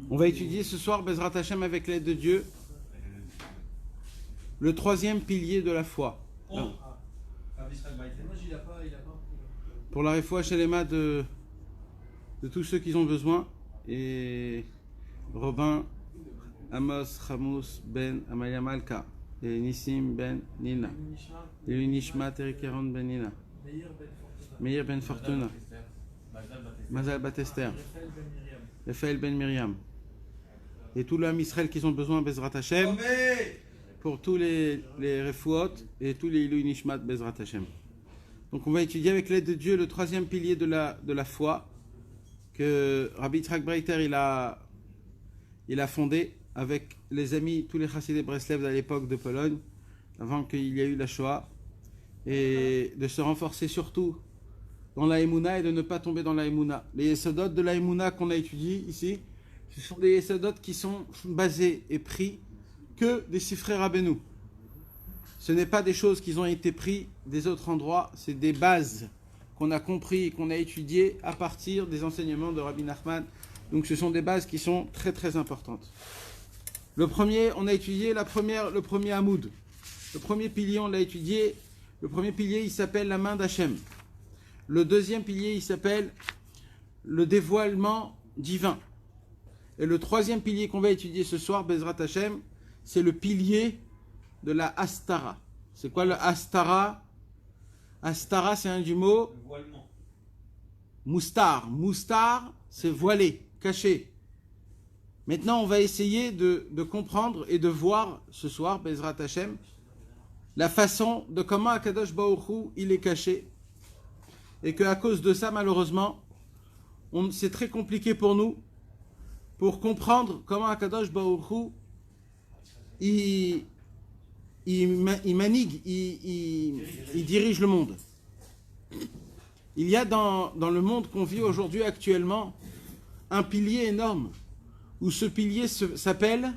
On va étudier ce soir, Bezrat Hashem, avec l'aide de Dieu, le troisième pilier de la foi. Pour la réfoua Shalema de tous ceux qui ont besoin. Et Robin, Amos, Hamous, Ben, Amalia Malka, et Nissim Ben Nina, et Nishmat, Eric Aaron Ben Nina, Meir Ben Fortuna, Mazal Batester, Raphaël Ben Myriam, et tout l'âme Israël qui ont besoin, Bezrat Hashem, pour tous les refouot et tous les Ilou Nishmat, Bezrat Hashem. Donc on va étudier avec l'aide de Dieu le troisième pilier de la foi que Rabbi Yitzhak Breiter il a fondé avec les amis, tous les chassidés Breslev à l'époque de Pologne, avant qu'il y ait eu la Shoah, et de se renforcer surtout dans la Emouna et de ne pas tomber dans la Emouna. Les Yesodot de la Emouna qu'on a étudiés ici, ce sont des Yesodot qui sont basés et pris que des Sifrei Rabbeinu. Ce n'est pas des choses qui ont été prises des autres endroits, c'est des bases qu'on a compris et qu'on a étudiées à partir des enseignements de Rabbi Nachman. Donc ce sont des bases qui sont très très importantes. Le premier, on a étudié le premier Hamoud. Le premier pilier, on l'a étudié. Le premier pilier, il s'appelle la main d'Hachem. Le deuxième pilier, il s'appelle le dévoilement divin. Et le troisième pilier qu'on va étudier ce soir, Bezrat Hashem, c'est le pilier de la Hastara. C'est quoi le Hastara? Hastara, c'est un du mot Moustar. Moustar, c'est voilé, caché. Maintenant, on va essayer de comprendre et de voir ce soir, Bezrat Hashem, la façon de comment Akadosh Baruch Hu, il est caché. Et qu'à cause de ça, malheureusement, c'est très compliqué pour nous pour comprendre comment Akadosh Baruch Hu, il manigue, il dirige le monde. Il y a dans le monde qu'on vit aujourd'hui actuellement un pilier énorme où ce pilier s'appelle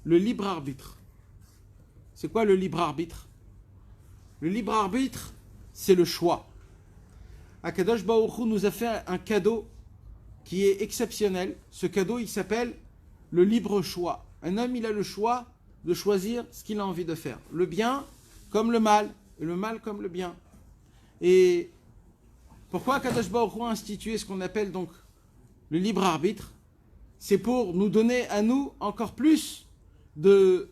le libre arbitre. C'est quoi le libre arbitre? Le libre arbitre, c'est le choix. Akadosh Baruch Hu nous a fait un cadeau qui est exceptionnel. Ce cadeau, il s'appelle le libre choix. Un homme, il a le choix de choisir ce qu'il a envie de faire. Le bien comme le mal, et le mal comme le bien. Et pourquoi Akadosh Baruch Hu a institué ce qu'on appelle donc le libre arbitre? C'est pour nous donner à nous encore plus de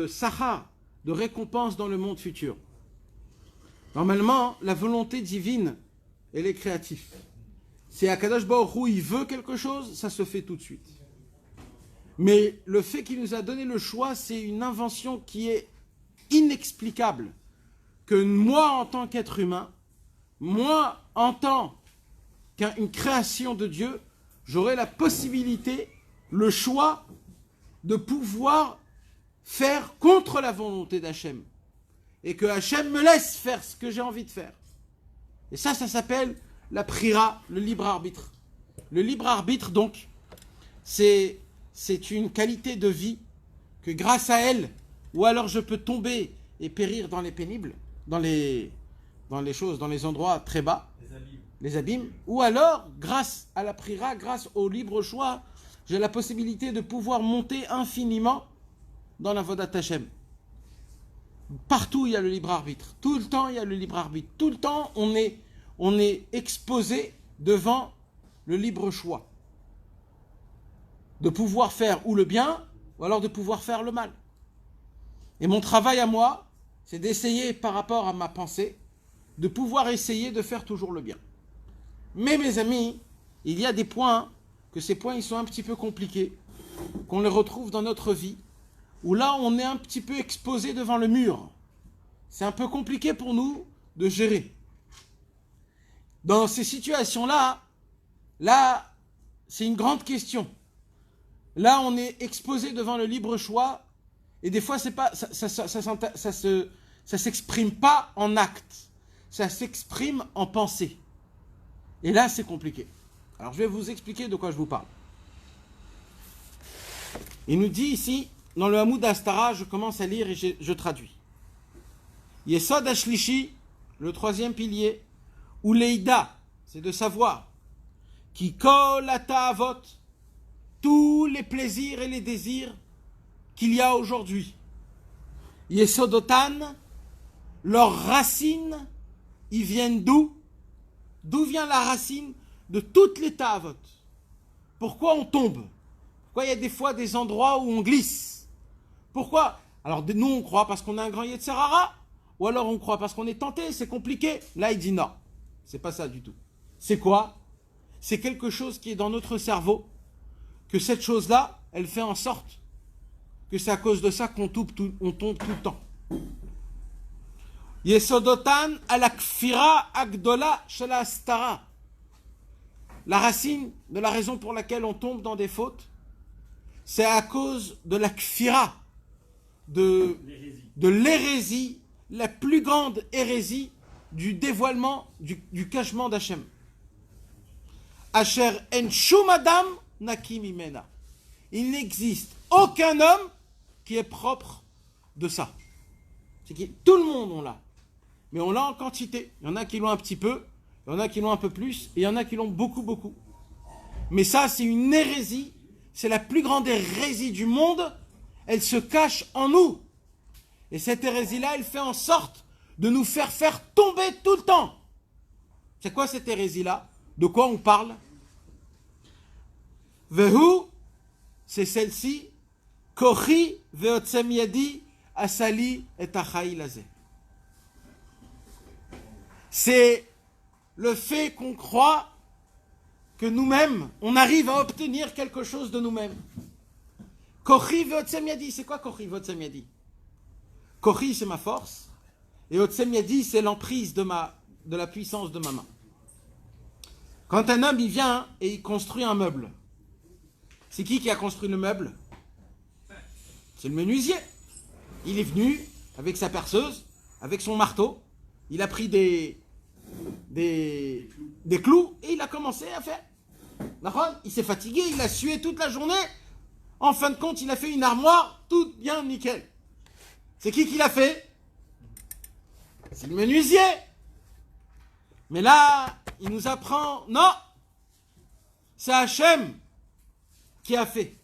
sahar, de récompense dans le monde futur. Normalement, la volonté divine, elle est créative. Si Akadosh Baruch Hu, il veut quelque chose, ça se fait tout de suite. Mais le fait qu'il nous a donné le choix, c'est une invention qui est inexplicable. Que moi, en tant qu'être humain, moi, en tant qu'une création de Dieu, j'aurai la possibilité, le choix de pouvoir faire contre la volonté d'Hachem. Et que Hachem me laisse faire ce que j'ai envie de faire. Et ça s'appelle la prira, le libre arbitre. Le libre arbitre, donc, c'est une qualité de vie que grâce à elle, ou alors je peux tomber et périr dans les pénibles, dans les choses, dans les endroits très bas, les abîmes, ou alors, grâce à la prira, grâce au libre choix, j'ai la possibilité de pouvoir monter infiniment dans la Vodat Hashem. Partout, il y a le libre arbitre. Tout le temps, il y a le libre arbitre. Tout le temps, on est exposé devant le libre choix. De pouvoir faire ou le bien, ou alors de pouvoir faire le mal. Et mon travail à moi, c'est d'essayer, par rapport à ma pensée, de pouvoir essayer de faire toujours le bien. Mais mes amis, il y a des points, que ces points ils sont un petit peu compliqués, qu'on les retrouve dans notre vie, où là on est un petit peu exposé devant le mur. C'est un peu compliqué pour nous de gérer. Dans ces situations-là, là, c'est une grande question. Là, on est exposé devant le libre choix, et des fois, c'est pas, ça s'exprime pas en acte, ça s'exprime en pensée. Et là, c'est compliqué. Alors, je vais vous expliquer de quoi je vous parle. Il nous dit ici, dans le Hamoud Hastara, je commence à lire et je traduis. Yesod Ashlishi, le troisième pilier, ou Leïda, c'est de savoir, qui kol atavot, tous les plaisirs et les désirs qu'il y a aujourd'hui. Yesodotan, leurs racines, ils viennent d'où? D'où vient la racine de toutes les ta'avot? Pourquoi on tombe? Pourquoi il y a des fois des endroits où on glisse? Pourquoi? Alors nous on croit parce qu'on a un grand Yetzer Hara, ou alors on croit parce qu'on est tenté, c'est compliqué. Là il dit non, c'est pas ça du tout. C'est quoi? C'est quelque chose qui est dans notre cerveau, que cette chose-là, elle fait en sorte que c'est à cause de ça qu'on tombe tout le temps. Yesodotan ala kfira agdola shel hastara. La racine de la raison pour laquelle on tombe dans des fautes, c'est à cause de la kfira, de l'hérésie, la plus grande hérésie du dévoilement, du cachement d'Hachem. Asher en shum adam nakim imena. Il n'existe aucun homme qui est propre de ça. C'est que tout le monde on l'a. Mais on l'a en quantité. Il y en a qui l'ont un petit peu, il y en a qui l'ont un peu plus, et il y en a qui l'ont beaucoup, beaucoup. Mais ça, c'est une hérésie. C'est la plus grande hérésie du monde. Elle se cache en nous. Et cette hérésie-là, elle fait en sorte de nous faire tomber tout le temps. C'est quoi cette hérésie-là? De quoi on parle? Vehu, c'est celle-ci. Kochi veotsem yadi asali et achai lazeh. C'est le fait qu'on croit que nous-mêmes, on arrive à obtenir quelque chose de nous-mêmes. Kochi veotsem yadi, c'est quoi Kochi veotsem yadi? Kochi, c'est ma force, et otsem yadi, c'est l'emprise de la puissance de ma main. Quand un homme, il vient et il construit un meuble, c'est qui a construit le meuble? C'est le menuisier. Il est venu avec sa perceuse, avec son marteau, il a pris des clous et il a commencé à faire. Il s'est fatigué, il a sué toute la journée. En fin de compte, il a fait une armoire, tout bien nickel. C'est qui l'a fait? C'est le menuisier. Mais là, il nous apprend, non, c'est Hachem qui a fait.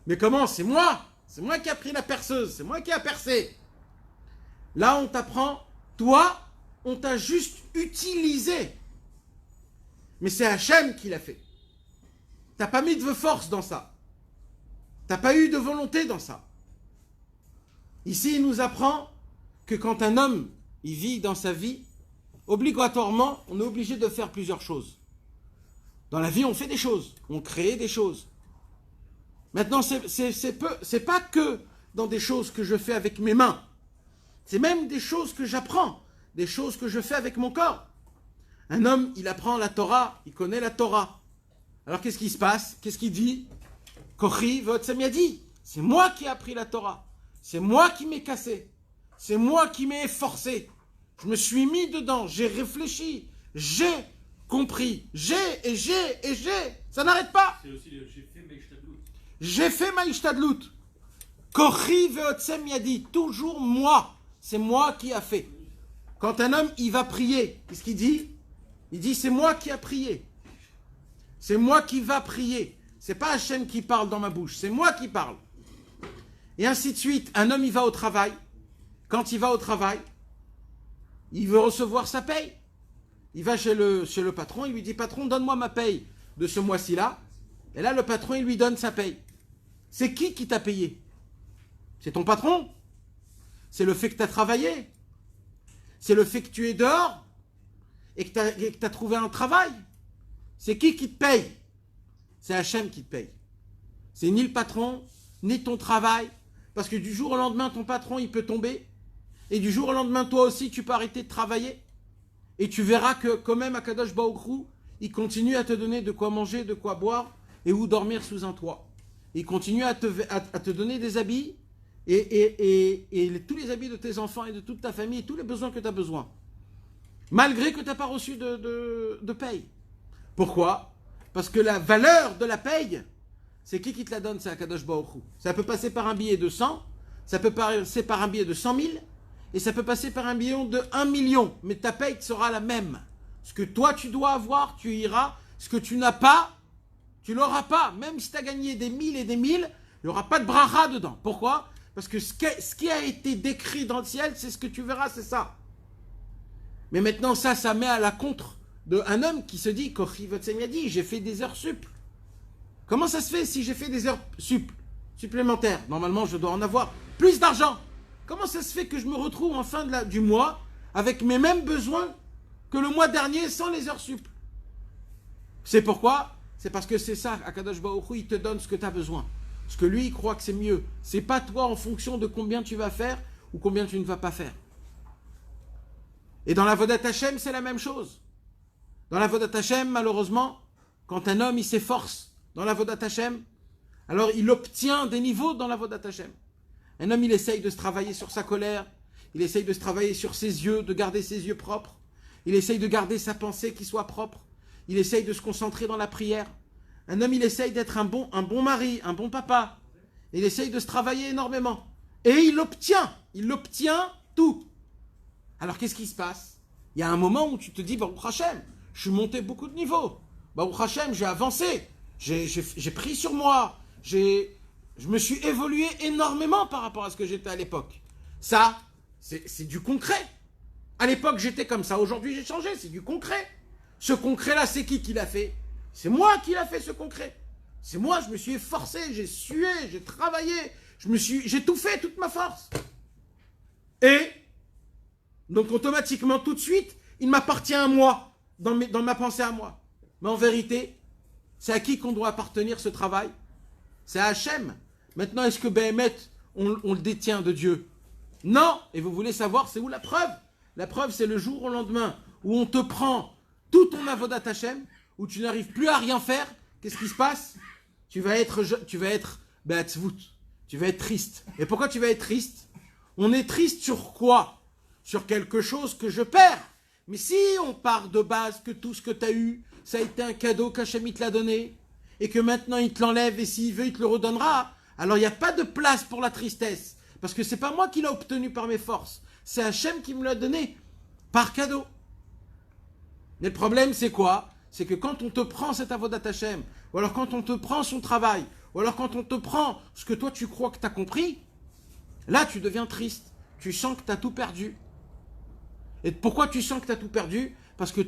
Mais comment? C'est moi qui a pris la perceuse, c'est moi qui a percé. Là, on t'apprend, toi, on t'a juste utilisé. Mais c'est Hachem qui l'a fait. T'as pas mis de force dans ça. T'as pas eu de volonté dans ça. Ici, il nous apprend que quand un homme, il vit dans sa vie, obligatoirement, on est obligé de faire plusieurs choses. Dans la vie, on fait des choses, on crée des choses. Maintenant, c'est pas que dans des choses que je fais avec mes mains. C'est même des choses que j'apprends, des choses que je fais avec mon corps. Un homme, il apprend la Torah, il connaît la Torah. Alors qu'est-ce qui se passe? Qu'est-ce qu'il dit? Kochi veotsem yadi. C'est moi qui ai appris la Torah. C'est moi qui m'ai cassé. C'est moi qui m'ai efforcé. Je me suis mis dedans, j'ai réfléchi, j'ai compris, j'ai. Ça n'arrête pas. C'est aussi le j'ai fait Maïshtadlout. J'ai fait Maïshtadlout. Kochi veotsem yadi. Toujours moi. C'est moi qui a fait. Quand un homme, il va prier, qu'est-ce qu'il dit? Il dit, c'est moi qui a prié. C'est moi qui va prier. C'est pas Hachem qui parle dans ma bouche, c'est moi qui parle. Et ainsi de suite. Un homme, il va au travail. Quand il va au travail, il veut recevoir sa paye. Il va chez le patron, il lui dit, patron, donne-moi ma paye de ce mois-ci-là. Et là, le patron, il lui donne sa paye. C'est qui t'a payé? C'est ton patron? C'est le fait que tu as travaillé? C'est le fait que tu es dehors et que tu as trouvé un travail? C'est qui te paye? C'est Hachem qui te paye. C'est ni le patron, ni ton travail. Parce que du jour au lendemain, ton patron, il peut tomber. Et du jour au lendemain, toi aussi, tu peux arrêter de travailler. Et tu verras que quand même, Akadosh Baruch Hu, il continue à te donner de quoi manger, de quoi boire et où dormir sous un toit. Il continue à te donner des habits et tous les habits de tes enfants et de toute ta famille et tous les besoins que tu as besoin. Malgré que tu n'as pas reçu de paye. Pourquoi? Parce que la valeur de la paye, c'est qui te la donne? C'est Akadosh Baruch Hu. Ça peut passer par un billet de 100, ça peut passer par un billet de 100 000, et ça peut passer par un billet de 1 million. Mais ta paye sera la même. Ce que toi tu dois avoir, tu iras. Ce que tu n'as pas, Tu l'auras pas. Même si tu as gagné des 1000 et des 1000, il n'y aura pas de bracha dedans. Pourquoi? Parce que ce qui a été décrit dans le ciel, c'est ce que tu verras, c'est ça. Mais maintenant, ça met à la contre d'un homme qui se dit, Kochi Votsem a dit, j'ai fait des heures sup. Comment ça se fait si j'ai fait des heures supplémentaires? Normalement, je dois en avoir plus d'argent. Comment ça se fait que je me retrouve en fin du mois avec mes mêmes besoins que le mois dernier sans les heures sup? C'est pourquoi? C'est parce que c'est ça, Akadosh Baruch Hu, il te donne ce que tu as besoin. Parce que lui, il croit que c'est mieux. C'est pas toi en fonction de combien tu vas faire ou combien tu ne vas pas faire. Et dans la Vodat Hashem, c'est la même chose. Dans la Vodat Hashem, malheureusement, quand un homme il s'efforce dans la Vodat Hashem, alors il obtient des niveaux dans la Vodat Hashem. Un homme, il essaye de se travailler sur sa colère, il essaye de se travailler sur ses yeux, de garder ses yeux propres, il essaye de garder sa pensée qui soit propre, il essaye de se concentrer dans la prière. Un homme, il essaye d'être un bon mari, un bon papa. Il essaye de se travailler énormément. Et il obtient tout. Alors qu'est-ce qui se passe? Il y a un moment où tu te dis, Baruch Hashem, je suis monté beaucoup de niveaux. Baruch Hashem, j'ai avancé. J'ai pris sur moi. Je me suis évolué énormément par rapport à ce que j'étais à l'époque. Ça, c'est du concret. À l'époque, j'étais comme ça. Aujourd'hui, j'ai changé. C'est du concret. Ce concret-là, c'est qui l'a fait? C'est moi qui l'a fait, ce concret. C'est moi, je me suis efforcé, j'ai sué, j'ai travaillé, j'ai tout fait, toute ma force. Et, donc automatiquement, tout de suite, il m'appartient à moi, dans ma pensée à moi. Mais en vérité, c'est à qui qu'on doit appartenir ce travail? C'est à Hachem. Maintenant, est-ce que Béhémet, on le détient de Dieu? Non. Et vous voulez savoir, c'est où la preuve? La preuve, c'est le jour au lendemain, où on te prend tout ton avodat Hachem, où tu n'arrives plus à rien faire. Qu'est-ce qui se passe? Tu vas être be'atzvut. Tu vas être triste. Et pourquoi tu vas être triste? On est triste sur quoi? Sur quelque chose que je perds. Mais si on part de base que tout ce que tu as eu, ça a été un cadeau qu'Hachem te l'a donné, et que maintenant il te l'enlève, et s'il veut, il te le redonnera, alors il n'y a pas de place pour la tristesse. Parce que c'est pas moi qui l'ai obtenu par mes forces. C'est Hachem qui me l'a donné par cadeau. Mais le problème, c'est quoi? C'est que quand on te prend cet avodat Hachem, ou alors quand on te prend son travail, ou alors quand on te prend ce que toi tu crois que tu as compris, là tu deviens triste. Tu sens que tu as tout perdu. Et pourquoi tu sens que tu as tout perdu? Parce que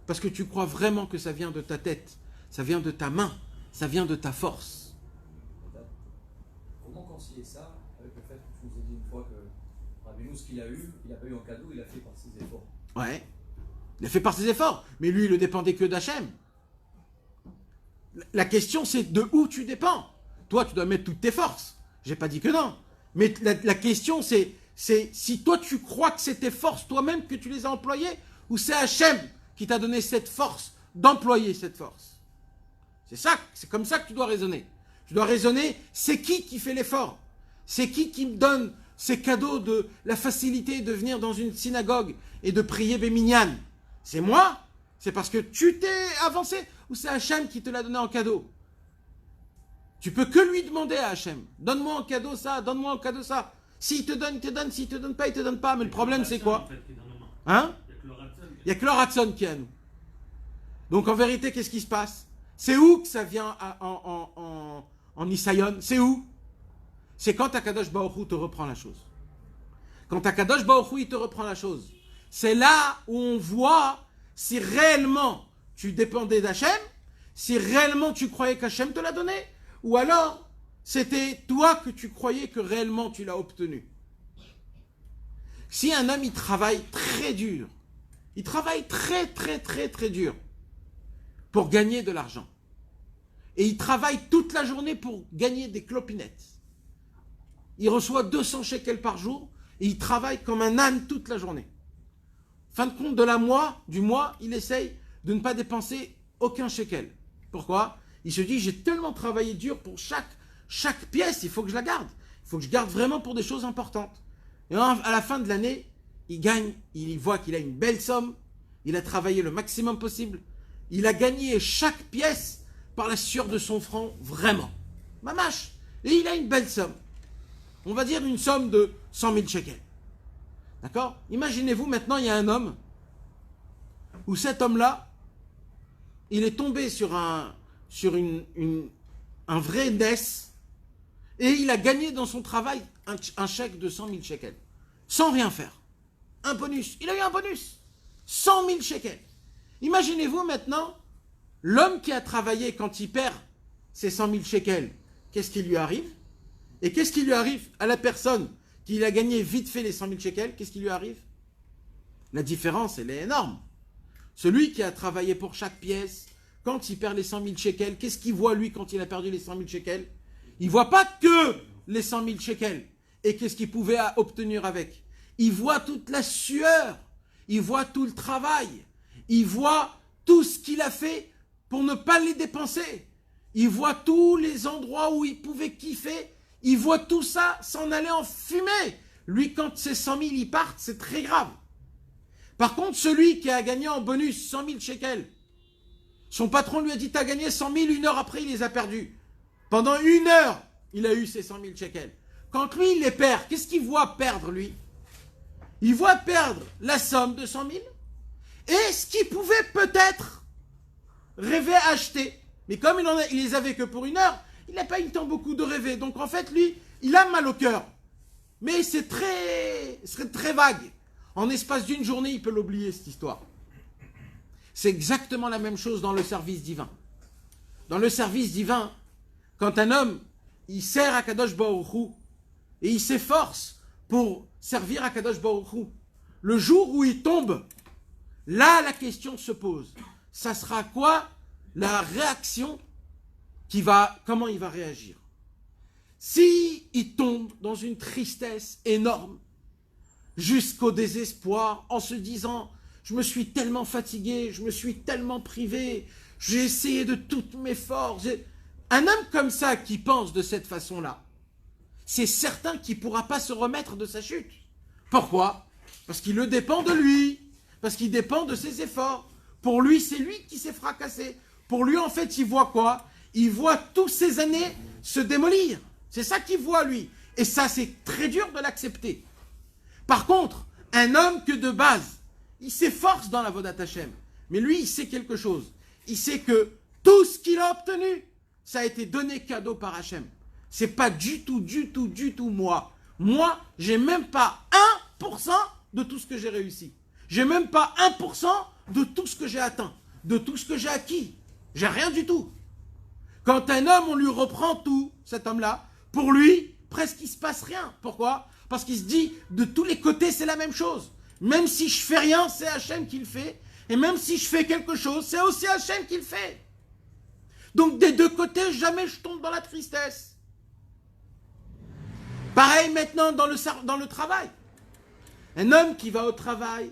parce que tu crois vraiment que ça vient de ta tête, ça vient de ta main, ça vient de ta force. Comment concilier ça avec le fait que tu nous as dit une fois que Rabbeinu, ce qu'il a eu, il n'a pas eu en cadeau, il a fait par ses efforts. Ouais. Il a fait par ses efforts, mais lui, il ne dépendait que d'Hachem. La question, c'est de où tu dépends. Toi, tu dois mettre toutes tes forces. J'ai pas dit que non. Mais la question, c'est si toi, tu crois que c'est tes forces toi-même que tu les as employées, ou c'est Hachem qui t'a donné cette force d'employer cette force. C'est comme ça que tu dois raisonner. Tu dois raisonner, c'est qui fait l'effort? C'est qui me donne ces cadeaux de la facilité de venir dans une synagogue et de prier Béminyan? C'est moi? C'est parce que tu t'es avancé? Ou c'est Hachem qui te l'a donné en cadeau? Tu peux que lui demander à Hachem. Donne-moi en cadeau ça, donne-moi en cadeau ça. S'il te donne, il te donne. S'il te donne pas, il te donne pas. Mais le problème, c'est quoi? Hein? Il n'y a que le Ratson qui est à nous. Donc en vérité, qu'est-ce qui se passe? C'est où que ça vient en Isaïon? C'est où? C'est quand Akadosh Baruch Hu te reprend la chose. Quand Akadosh Baruch Hu il te reprend la chose. C'est là où on voit si réellement tu dépendais d'Hachem, si réellement tu croyais qu'Hachem te l'a donné, ou alors c'était toi que tu croyais que réellement tu l'as obtenu. Si un homme il travaille très dur, il travaille très dur pour gagner de l'argent, et il travaille toute la journée pour gagner des clopinettes, il reçoit 200 shekels par jour, et il travaille comme un âne toute la journée. Fin de compte du mois, il essaye de ne pas dépenser aucun shekel. Pourquoi? Il se dit, j'ai tellement travaillé dur pour chaque pièce, il faut que je la garde. Il faut que je garde vraiment pour des choses importantes. Et à la fin de l'année, il gagne, il voit qu'il a une belle somme, il a travaillé le maximum possible, il a gagné chaque pièce par la sueur de son front, vraiment. Mamache. Et il a une belle somme. On va dire une somme de 100 000 shekels. D'accord? Imaginez-vous, maintenant, il y a un homme, où cet homme-là, il est tombé sur sur un vrai NES et il a gagné dans son travail un chèque de 100 000 shekels. Sans rien faire. Un bonus. Il a eu un bonus. 100 000 shekels. Imaginez-vous maintenant, l'homme qui a travaillé quand il perd ses 100 000 shekels, qu'est-ce qui lui arrive? Et qu'est-ce qui lui arrive à la personne qui a gagné vite fait les 100 000 shekels? Qu'est-ce qui lui arrive? La différence, elle est énorme. Celui qui a travaillé pour chaque pièce, quand il perd les 100 000 shekels, qu'est-ce qu'il voit lui quand il a perdu les 100 000 shekels? Il ne voit pas que les 100 000 shekels. Et qu'est-ce qu'il pouvait obtenir avec? Il voit toute la sueur, il voit tout le travail, il voit tout ce qu'il a fait pour ne pas les dépenser. Il voit tous les endroits où il pouvait kiffer, il voit tout ça s'en aller en fumée. Lui, quand ces 100 000 y partent, c'est très grave. Par contre, celui qui a gagné en bonus 100 000 shekels, son patron lui a dit, t'as gagné 100 000, 1 heure après, il les a perdus. Pendant 1 heure, il a eu ses 100 000 shekels. Quand lui, il les perd, qu'est-ce qu'il voit perdre, lui? Il voit perdre la somme de 100 000 et ce qu'il pouvait peut-être rêver à acheter. Mais comme il les avait que pour 1 heure, il n'a pas eu le temps beaucoup de rêver. Donc en fait, lui, il a mal au cœur. Mais c'est très vague. En espace d'une journée, il peut l'oublier, cette histoire. C'est exactement la même chose dans le service divin. Dans le service divin, quand un homme, il sert à Kadosh Baruch Hu, et il s'efforce pour servir à Kadosh Baruch Hu, le jour où il tombe, là, la question se pose. Ça sera quoi la réaction comment il va réagir? Si il tombe dans une tristesse énorme, jusqu'au désespoir, en se disant, je me suis tellement fatigué, je me suis tellement privé, j'ai essayé de toutes mes forces. Un homme comme ça qui pense de cette façon-là, c'est certain qu'il ne pourra pas se remettre de sa chute. Pourquoi? Parce qu'il le dépend de lui, parce qu'il dépend de ses efforts. Pour lui, c'est lui qui s'est fracassé. Pour lui, en fait, il voit quoi? Il voit toutes ces années se démolir. C'est ça qu'il voit, lui. Et ça, c'est très dur de l'accepter. Par contre, un homme que de base, il s'efforce dans la Vodat Hashem, mais lui, il sait quelque chose. Il sait que tout ce qu'il a obtenu, ça a été donné cadeau par Hashem. C'est pas du tout moi. Moi, j'ai même pas 1% de tout ce que j'ai réussi. J'ai même pas 1% de tout ce que j'ai atteint, de tout ce que j'ai acquis. J'ai rien du tout. Quand un homme, on lui reprend tout, cet homme-là, pour lui, presque il se passe rien. Pourquoi? Parce qu'il se dit, de tous les côtés, c'est la même chose. Même si je fais rien, c'est Hachem qui le fait. Et même si je fais quelque chose, c'est aussi Hachem qui le fait. Donc des deux côtés, jamais je tombe dans la tristesse. Pareil maintenant dans le travail. Un homme qui va au travail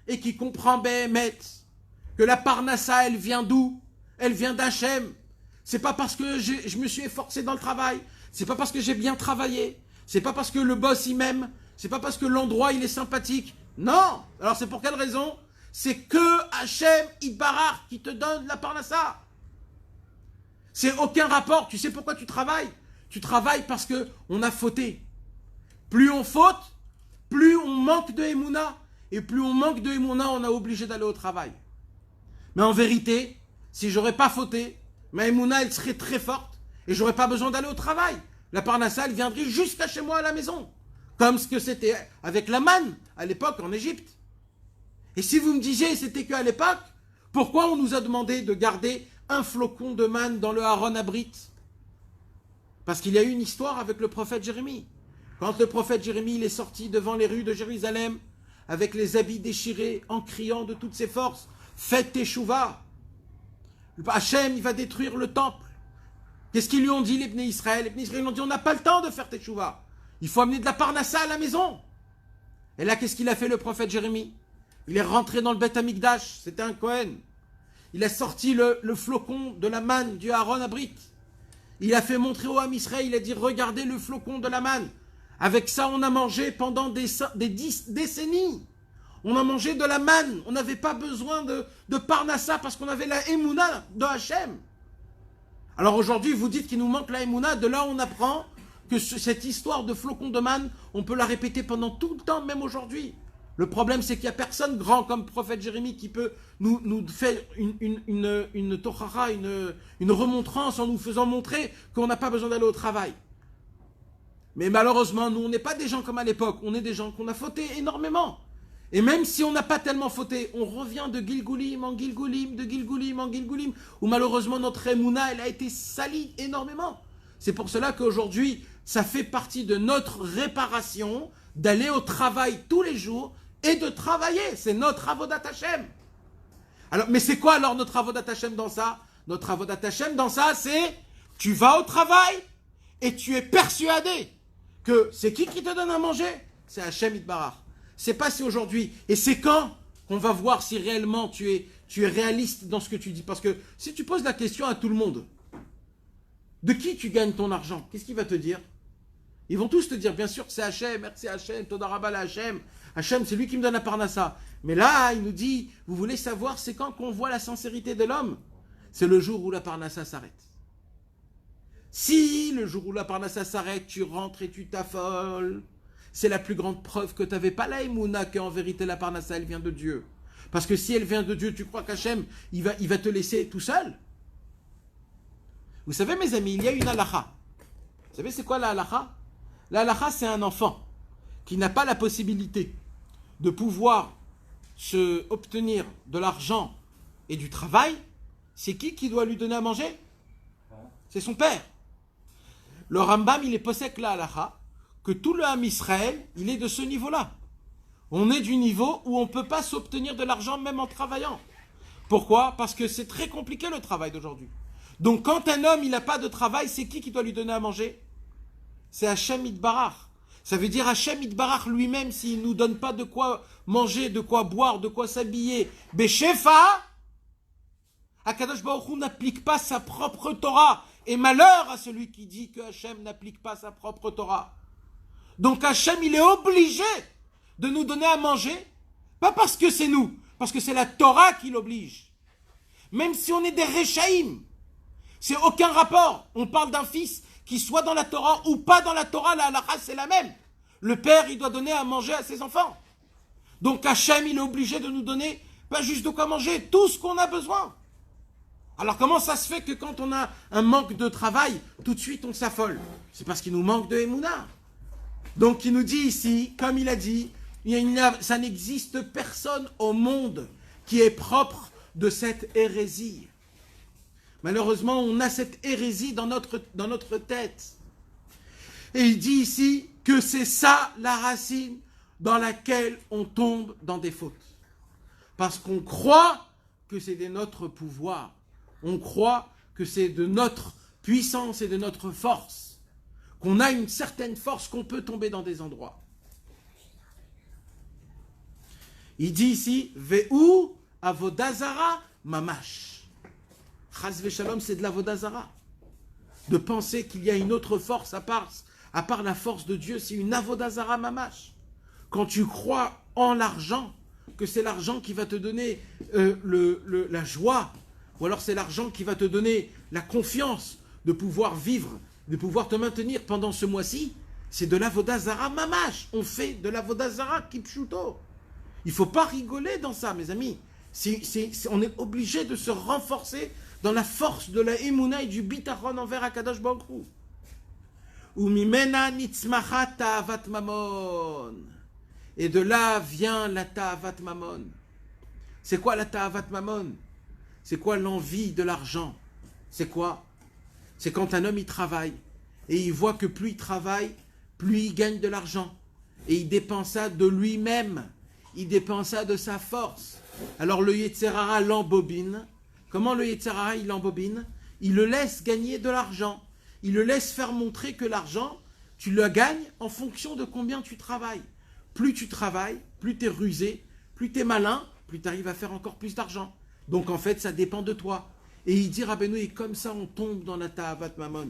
et qui comprend Béhémet que la parnassa, elle vient d'où? Elle vient d'Hachem. C'est pas parce que je me suis efforcé dans le travail. C'est pas parce que j'ai bien travaillé. C'est pas parce que le boss il m'aime. C'est pas parce que l'endroit il est sympathique. Non. Alors c'est pour quelle raison? C'est que Hachem Itbarach qui te donne la parnassa. C'est aucun rapport. Tu sais pourquoi tu travailles? Tu travailles parce que on a fauté. Plus on faute, plus on manque de Emouna. Et plus on manque de Emouna, on est obligé d'aller au travail. Mais en vérité, si j'aurais pas fauté, ma Emouna, elle serait très forte. Et j'aurais pas besoin d'aller au travail. La parnassa, elle viendrait jusqu'à chez moi à la maison. Comme ce que c'était avec la manne à l'époque en Égypte. Et si vous me disiez c'était qu'à l'époque, pourquoi on nous a demandé de garder un flocon de manne dans le Haron Abrit? Parce qu'il y a eu une histoire avec le prophète Jérémie. Quand le prophète Jérémie il est sorti devant les rues de Jérusalem avec les habits déchirés en criant de toutes ses forces, faites teshuva. Hachem il va détruire le temple. Qu'est-ce qu'ils lui ont dit les Bnei Israël? Les Bnei Israël lui ont dit on n'a pas le temps de faire teshuva. Il faut amener de la parnassa à la maison. Et là qu'est-ce qu'il a fait le prophète Jérémie? Il est rentré dans le Beth Amikdash, c'était un Kohen. Il a sorti le flocon de la manne du Aaron Abrit. Il a fait montrer au Ham Israël, il a dit regardez le flocon de la manne. Avec ça on a mangé pendant des 10 décennies. On a mangé de la manne, on n'avait pas besoin de parnassa parce qu'on avait la Emouna de Hachem. Alors aujourd'hui vous dites qu'il nous manque la Emouna, de là on apprend que cette histoire de flocon de manne, on peut la répéter pendant tout le temps, même aujourd'hui. Le problème, c'est qu'il n'y a personne grand comme le prophète Jérémie qui peut nous faire une tochara, une remontrance en nous faisant montrer qu'on n'a pas besoin d'aller au travail. Mais malheureusement, nous, on n'est pas des gens comme à l'époque. On est des gens qu'on a fauté énormément. Et même si on n'a pas tellement fauté, on revient de Gilgulim en Gilgulim, de Gilgulim en Gilgulim, où malheureusement notre émouna, elle a été salie énormément. C'est pour cela qu'aujourd'hui, ça fait partie de notre réparation d'aller au travail tous les jours et de travailler. C'est notre avodat Hashem. Alors, mais c'est quoi alors notre avodat Hashem dans ça? Notre avodat Hashem dans ça, c'est tu vas au travail et tu es persuadé que c'est qui te donne à manger? C'est Hashem Yitbarach. C'est pas si aujourd'hui. Et c'est quand qu'on va voir si réellement tu es réaliste dans ce que tu dis. Parce que si tu poses la question à tout le monde, de qui tu gagnes ton argent? Qu'est-ce qu'il va te dire? Ils vont tous te dire, bien sûr, c'est Hachem, merci Hachem, Todarabal Hachem. Hachem, c'est lui qui me donne la parnassa. Mais là, il nous dit, vous voulez savoir, c'est quand qu'on voit la sincérité de l'homme? C'est le jour où la parnassa s'arrête. Si le jour où la parnassa s'arrête, tu rentres et tu t'affoles, c'est la plus grande preuve que tu n'avais pas la émouna, qu'en vérité la parnassa, elle vient de Dieu. Parce que si elle vient de Dieu, tu crois qu'Hachem, il va te laisser tout seul? Vous savez, mes amis, il y a une halakha. Vous savez, c'est quoi la halakha? La halakha, c'est un enfant qui n'a pas la possibilité de pouvoir obtenir de l'argent et du travail. C'est qui doit lui donner à manger? C'est son père. Le Rambam, il est possèque la halakha, que tout le Ham Israël, il est de ce niveau-là. On est du niveau où on ne peut pas s'obtenir de l'argent même en travaillant. Pourquoi? Parce que c'est très compliqué le travail d'aujourd'hui. Donc quand un homme il n'a pas de travail, c'est qui doit lui donner à manger? C'est Hachem Yitbarach. Ça veut dire Hachem Yitbarach lui-même, s'il ne nous donne pas de quoi manger, de quoi boire, de quoi s'habiller, Beshefa, Akadosh Baruch Hu n'applique pas sa propre Torah. Et malheur à celui qui dit que Hachem n'applique pas sa propre Torah. Donc Hachem, il est obligé de nous donner à manger, pas parce que c'est nous, parce que c'est la Torah qui l'oblige. Même si on est des Rechaïm, c'est aucun rapport. On parle d'un fils qui soit dans la Torah ou pas dans la Torah, la halakha c'est la même. Le père, il doit donner à manger à ses enfants. Donc Hachem, il est obligé de nous donner, pas juste de quoi manger, tout ce qu'on a besoin. Alors comment ça se fait que quand on a un manque de travail, tout de suite on s'affole? C'est parce qu'il nous manque de Emouna. Donc il nous dit ici, comme il a dit, ça n'existe personne au monde qui est propre de cette hérésie. Malheureusement, on a cette hérésie dans notre tête. Et il dit ici que c'est ça la racine dans laquelle on tombe dans des fautes. Parce qu'on croit que c'est de notre pouvoir. On croit que c'est de notre puissance et de notre force. Qu'on a une certaine force qu'on peut tomber dans des endroits. Il dit ici, Ve'u avodazara mamash. Chas v'shalom, c'est de l'avodazara. De penser qu'il y a une autre force à part la force de Dieu, c'est une avodazara mamash. Quand tu crois en l'argent, que c'est l'argent qui va te donner la joie, ou alors c'est l'argent qui va te donner la confiance de pouvoir vivre, de pouvoir te maintenir pendant ce mois-ci, c'est de l'avodazara mamash. On fait de l'avodazara kipshuto. Il ne faut pas rigoler dans ça, mes amis. On est obligé de se renforcer dans la force de la émouna et du bitachon envers Akadosh Baruch Hu. Umimena nitzmachat ta'avat mamon. Et de là vient la ta'avat mamon. C'est quoi la ta'avat mamon? C'est quoi l'envie de l'argent? C'est quoi? C'est quand un homme il travaille et il voit que plus il travaille, plus il gagne de l'argent. Et il dépense ça de lui-même. Il dépense ça de sa force. Alors le Yetzer Hara l'embobine. Comment le Yetzer Hara il l'embobine? Il le laisse gagner de l'argent. Il le laisse faire montrer que l'argent, tu le gagnes en fonction de combien tu travailles. Plus tu travailles, plus tu es rusé, plus tu es malin, plus tu arrives à faire encore plus d'argent. Donc en fait, ça dépend de toi. Et il dit, Rabbeinu, et comme ça, on tombe dans la Ta'avat Mamon.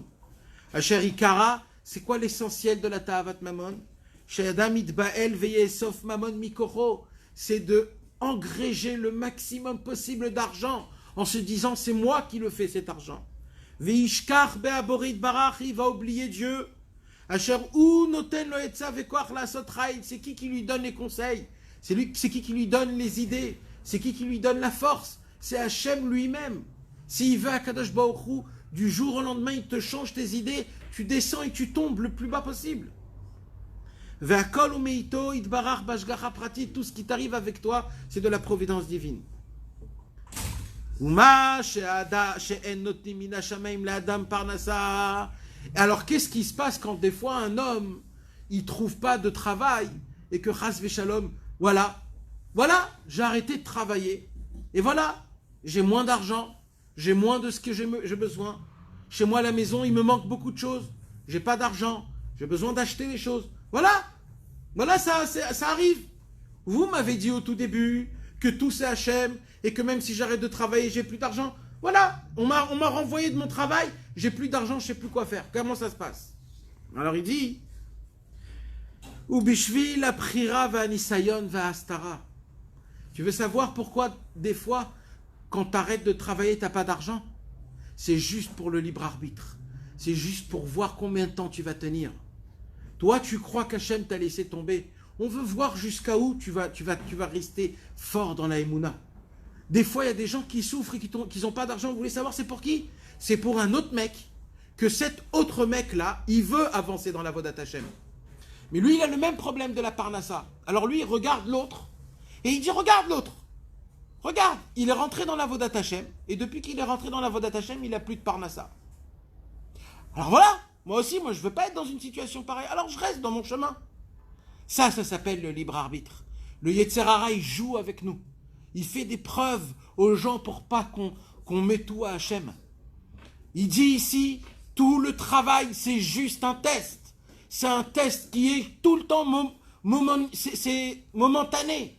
Asher Ikara, c'est quoi l'essentiel de la Ta'avat Mamon? She'adam itba'el ve'yesof mamon mikocho. C'est de engréger le maximum possible d'argent en se disant, c'est moi qui le fais cet argent. Ve'ishkach be'aborit barach, il va oublier Dieu. Asher ou noten lo etza ve'koach la sotraïd, c'est qui lui donne les conseils? C'est qui lui donne les idées? C'est qui lui donne la force? C'est Hachem lui-même. S'il veut à Kadosh Baruch Hu, du jour au lendemain, il te change tes idées, tu descends et tu tombes le plus bas possible. Ve'akol umeito itbarach bashgacha pratit, tout ce qui t'arrive avec toi, c'est de la providence divine. Uma she'en notnim min hashamayim le'adam parnasa. Alors qu'est-ce qui se passe quand des fois un homme, il trouve pas de travail et que chas v'shalom, voilà, j'ai arrêté de travailler et voilà, j'ai moins d'argent, j'ai moins de ce que j'ai besoin. Chez moi à la maison, il me manque beaucoup de choses. J'ai pas d'argent, j'ai besoin d'acheter des choses. Voilà, ça arrive. Vous m'avez dit au tout début que tout c'est Hachem et que même si j'arrête de travailler, j'ai plus d'argent. Voilà, on m'a renvoyé de mon travail, j'ai plus d'argent, je sais plus quoi faire. Comment ça se passe? Alors il dit, Ubishvi la prira va nisayon va astara. Tu veux savoir pourquoi des fois, quand tu arrêtes de travailler, tu n'as pas d'argent? C'est juste pour le libre arbitre. C'est juste pour voir combien de temps tu vas tenir. Toi, tu crois qu'Hachem t'a laissé tomber. On veut voir jusqu'à où tu vas rester fort dans la Emouna. Des fois, il y a des gens qui souffrent et qui n'ont pas d'argent. Vous voulez savoir c'est pour qui? C'est pour un autre mec. Que cet autre mec-là, il veut avancer dans la Vodat Hachem. Mais lui, il a le même problème de la Parnassa. Alors lui, il regarde l'autre. Et il dit, regarde l'autre. Regarde, il est rentré dans la Vodat Hachem. Et depuis qu'il est rentré dans la Vodat Hachem, il n'a plus de Parnassa. Alors voilà, moi aussi, je ne veux pas être dans une situation pareille. Alors je reste dans mon chemin. Ça s'appelle le libre arbitre. Le Yetzer Hara, il joue avec nous. Il fait des preuves aux gens pour pas qu'on mette tout à Hachem. Il dit ici, tout le travail, c'est juste un test. C'est un test qui est tout le temps c'est momentané.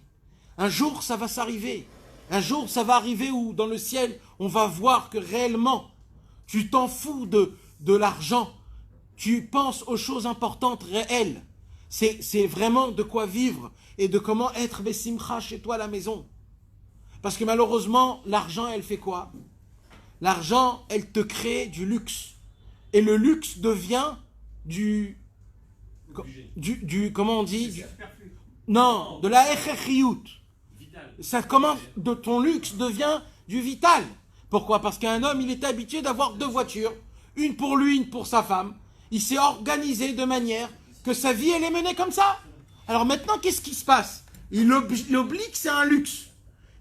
Un jour, ça va s'arriver. Un jour, ça va arriver où, dans le ciel, on va voir que réellement, tu t'en fous de l'argent. Tu penses aux choses importantes, réelles. C'est vraiment de quoi vivre et de comment être Bessimcha chez toi à la maison. Parce que malheureusement, l'argent, elle fait quoi? L'argent, elle te crée du luxe. Et le luxe devient comment on dit? Non, de la echechiyut. Ça commence, de ton luxe devient du vital. Pourquoi? Parce qu'un homme, il est habitué d'avoir 2 voitures. Une pour lui, une pour sa femme. Il s'est organisé de manière que sa vie, elle est menée comme ça. Alors maintenant, qu'est-ce qui se passe? Il oublie que c'est un luxe.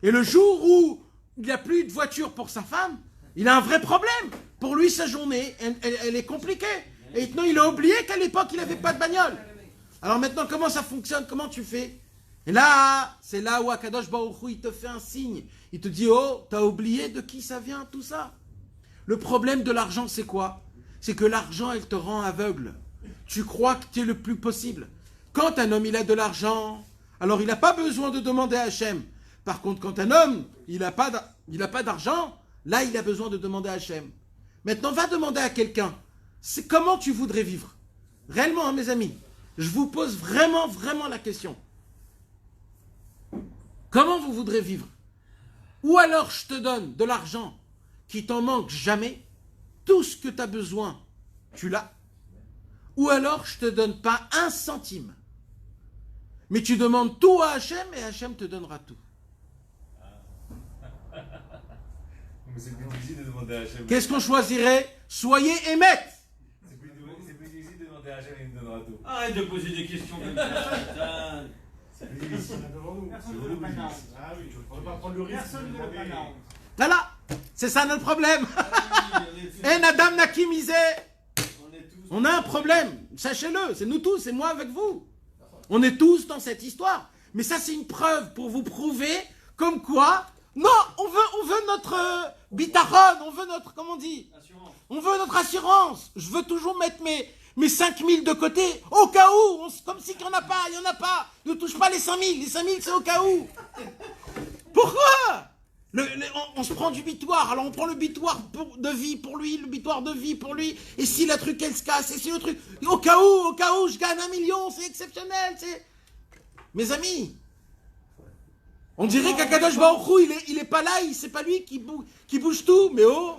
Et le jour où il n'y a plus de voiture pour sa femme, il a un vrai problème. Pour lui, sa journée, elle est compliquée. Et maintenant, il a oublié qu'à l'époque, il n'avait pas de bagnole. Alors maintenant, comment ça fonctionne? Comment tu fais? Et là, c'est là où Akadosh Baruch Hu, il te fait un signe. Il te dit, oh, t'as oublié de qui ça vient, tout ça. Le problème de l'argent, c'est quoi? C'est que l'argent, elle te rend aveugle. Tu crois que tu es le plus possible. Quand un homme, il a de l'argent, alors il n'a pas besoin de demander à Hachem. Par contre, quand un homme, il n'a pas d'argent, là, il a besoin de demander à Hachem. Maintenant, va demander à quelqu'un, c'est comment tu voudrais vivre? Réellement, hein, mes amis, je vous pose vraiment, vraiment la question. Comment vous voudrez vivre? Ou alors je te donne de l'argent qui t'en manque jamais, tout ce que tu as besoin, tu l'as. Ou alors je te donne pas 1 centime. Mais tu demandes tout à Hachem et Hachem te donnera tout. Mais c'est plus difficile de demander à Hachem. Qu'est-ce qu'on choisirait? Soyez émettes. C'est plus difficile de demander à Hachem et il me donnera tout. Arrête de poser des questions comme ça. Putain. C'est plus difficile. Personne ne veut pas la honte. Ah oui, on ne va pas prendre le risque. Personne ne veut pas la honte. Voilà, c'est ça notre problème. Et Nadam Nakim Isé, on a un problème, sachez-le, c'est nous tous, c'est moi avec vous. On est tous dans cette histoire. Mais ça, c'est une preuve pour vous prouver comme quoi, non, on veut notre bitachon, on veut notre, comment on dit? Assurance. On veut notre assurance. Je veux toujours mettre mes 5 000 de côté, au cas où, comme si il n'y en a pas. Ne touche pas les 5 000, les 5 000 c'est au cas où. Pourquoi? On se prend du bitoire, alors on prend le bitoire de vie pour lui, le bitoire de vie pour lui, et si le truc elle se casse, et si le truc, au cas où je gagne 1 million, c'est exceptionnel, c'est... Mes amis, on dirait qu'Akadosh Baruch Hu, il est pas là, c'est pas lui qui bouge tout, mais oh,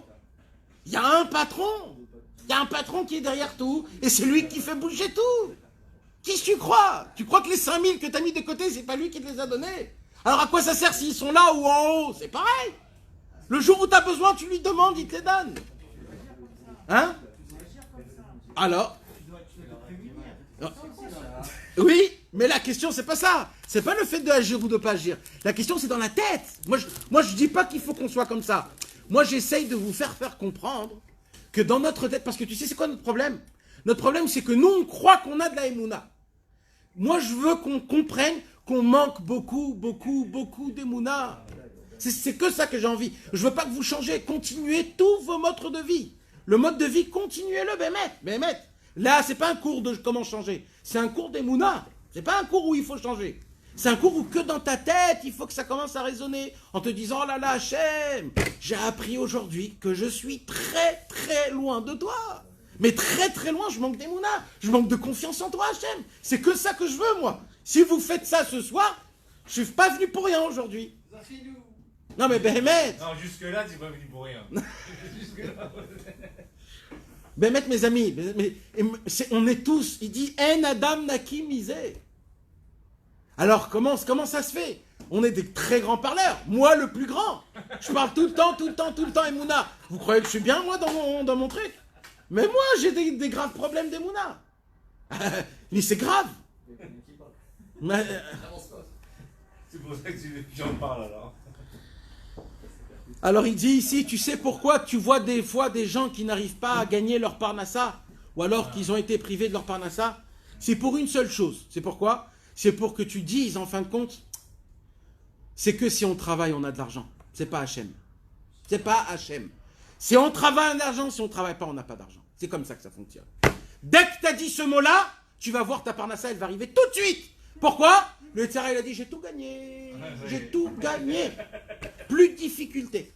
il y a un patron qui est derrière tout, et c'est lui qui fait bouger tout. Qui tu crois? Tu crois que les 5000 que tu as mis de côté, c'est pas lui qui te les a donnés? Alors à quoi ça sert s'ils sont là ou en haut? C'est pareil. Le jour où tu as besoin, tu lui demandes, il te les donne. Hein? Alors? Oui, mais la question, c'est pas ça. C'est pas le fait d'agir ou de pas agir. La question, c'est dans la tête. Moi, je dis pas qu'il faut qu'on soit comme ça. Moi, j'essaye de vous faire comprendre que dans notre tête, parce que tu sais, c'est quoi notre problème? Notre problème, c'est que nous, on croit qu'on a de la émouna. Moi, je veux qu'on comprenne qu'on manque beaucoup d'émouna. C'est que ça que j'ai envie. Je veux pas que vous changez. Continuez tous vos modes de vie. Le mode de vie, continuez-le, Bémet. Là, c'est pas un cours de comment changer. C'est un cours d'émouna. C'est pas un cours où il faut changer. C'est un cours où que dans ta tête, il faut que ça commence à résonner en te disant, oh là là, Hachem, j'ai appris aujourd'hui que je suis très loin de toi. Mais très loin, je manque d'émouna. Je manque de confiance en toi, Hachem. C'est que ça que je veux, moi. Si vous faites ça ce soir, je suis pas venu pour rien aujourd'hui. Non mais Bémet. Non, jusque-là, tu n'es pas venu pour rien. Jusque-là. Bémet, mes amis, on est tous, il dit, En Adam Naki misé. Alors, comment ça se fait? On est des très grands parleurs. Moi, le plus grand. Je parle tout le temps, Emouna. Vous croyez que je suis bien, moi, dans mon truc? Mais moi, j'ai des graves problèmes d'Emouna. Mais c'est grave. Mais, C'est pour ça que j'en parle alors. alors, il dit ici, tu sais pourquoi tu vois des fois des gens qui n'arrivent pas à gagner leur parnassa, ou alors qu'ils ont été privés de leur parnassa? C'est pour une seule chose. C'est pourquoi? C'est pour que tu dises, en fin de compte, c'est que si on travaille, on a de l'argent. C'est pas Hachem. C'est pas Hachem. Si on travaille, on a de l'argent. Si on travaille pas, on n'a pas d'argent. C'est comme ça que ça fonctionne. Dès que tu as dit ce mot-là, tu vas voir ta parnassa, elle va arriver tout de suite. Pourquoi? Le Tzara, il a dit, j'ai tout gagné. J'ai tout gagné. Plus de difficultés.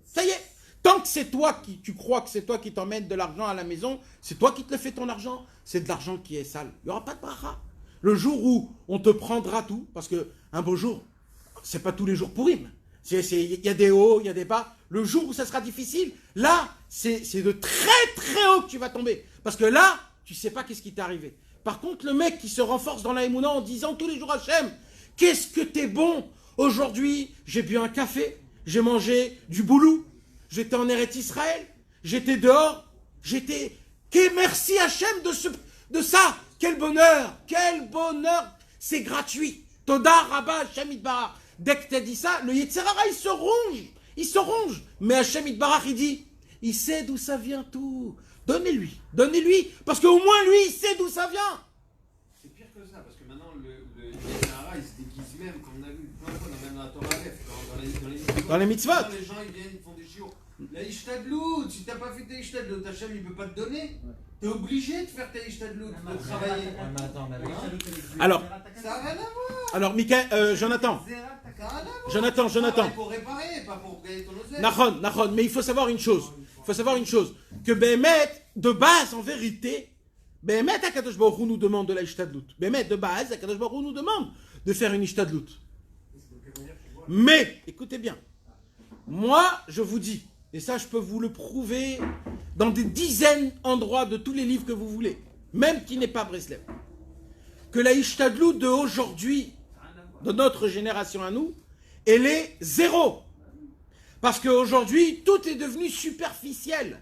Ça y est. Tant que c'est toi tu crois que c'est toi qui t'emmènes de l'argent à la maison, c'est toi qui te le fais ton argent, c'est de l'argent qui est sale. Il n'y aura pas de bracha. Le jour où on te prendra tout, parce que un beau jour, c'est pas tous les jours pourrim. Il y a des hauts, il y a des bas. Le jour où ça sera difficile, là, c'est de très haut que tu vas tomber. Parce que là, tu sais pas qu'est-ce qui t'est arrivé. Par contre, le mec qui se renforce dans la émouna en disant tous les jours Hachem, qu'est-ce que t'es bon. Aujourd'hui, j'ai bu un café, j'ai mangé du boulou, j'étais en Eretz Israël, j'étais dehors, merci Hachem de ça. Quel bonheur, c'est gratuit. Toda Rabba Hachem Itbarach. Dès que tu as dit ça, le Yetzirara, il se ronge. Mais Hachem Itbarach, il dit, il sait d'où ça vient tout. Donnez-lui, parce qu'au moins lui, il sait d'où ça vient. C'est pire que ça, parce que maintenant, le Yetzirara, il se déguise même, comme on a vu plein de fois, même dans la Torah, dans les mitzvot. Les gens, ils viennent, ils font des chiots. La Ishtadlout, si t'as pas fait ta Ishtadlout, Hachem, il peut pas te donner. T'es obligé de faire ta Ishtadlout, de travailler. Alors, ça n'a rien à voir. Alors, Jonathan. Ça n'a rien à voir. Jonathan. Pour réparer, pas pour gagner ton oseille. Nahon, mais il faut savoir une chose. Que Bémet, de base, en vérité, Bémet, Akadosh Baruch Hu nous demande de la Ishtadlout. Bémet, de base, Akadosh Baruch Hu nous demande de faire une Ishtadlout. Mais, écoutez bien, moi, je vous dis, et ça, je peux vous le prouver dans des dizaines d'endroits de tous les livres que vous voulez, même qui n'est pas Breslev, que la Ishtadlout de aujourd'hui, de notre génération à nous, elle est zéro. Parce qu'aujourd'hui, tout est devenu superficiel.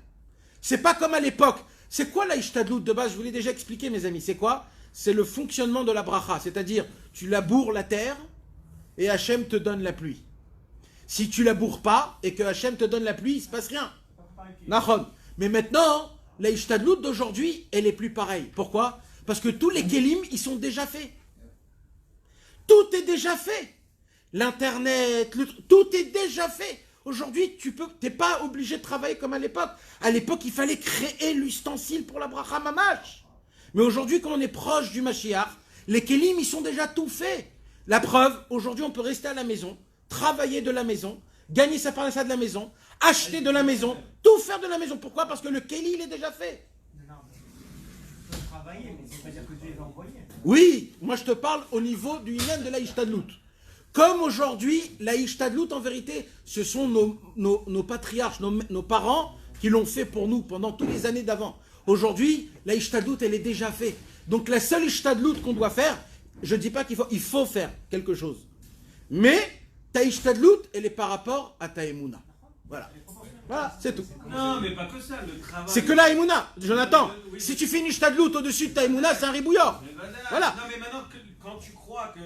C'est pas comme à l'époque. C'est quoi la Ishtadlout de base? Je vous l'ai déjà expliqué, mes amis. C'est quoi? C'est le fonctionnement de la bracha. C'est-à-dire, tu laboures la terre et Hachem te donne la pluie. Si tu laboures pas et que Hachem te donne la pluie, il se passe rien. Nahon. Mais maintenant, la Ishtadlout d'aujourd'hui, elle est plus pareille. Pourquoi? Parce que tous les kelim, ils sont déjà faits. Tout est déjà fait. L'internet, tout est déjà fait. Aujourd'hui, tu n'es pas obligé de travailler comme à l'époque. À l'époque, il fallait créer l'ustensile pour la bracha mamash. Mais aujourd'hui, quand on est proche du Mashiach, les kelim, ils sont déjà tout faits. La preuve, aujourd'hui, on peut rester à la maison, travailler de la maison, gagner sa parnassa de la maison, acheter de la maison, tout faire de la maison. Pourquoi? Parce que le keli, il est déjà fait. Non, mais tu peux travailler, mais c'est pas dire que Dieu les a envoyés. Oui, moi je te parle au niveau du Inan de la Ishtadlout. Comme aujourd'hui, la Ishtadlout, en vérité, ce sont nos patriarches, nos parents qui l'ont fait pour nous pendant toutes les années d'avant. Aujourd'hui, la Ishtadlout, elle est déjà faite. Donc la seule ishtadlout qu'on doit faire, je ne dis pas il faut faire quelque chose. Mais ta ishtadlout, elle est par rapport à ta émouna. Voilà. Voilà, c'est tout. Non, mais pas que ça, le travail. C'est que la émouna, Jonathan. Oui. Si tu fais une ishtadlout au-dessus de ta émouna, c'est un ribouillard. Mais Voilà. Non, mais maintenant, quand tu crois que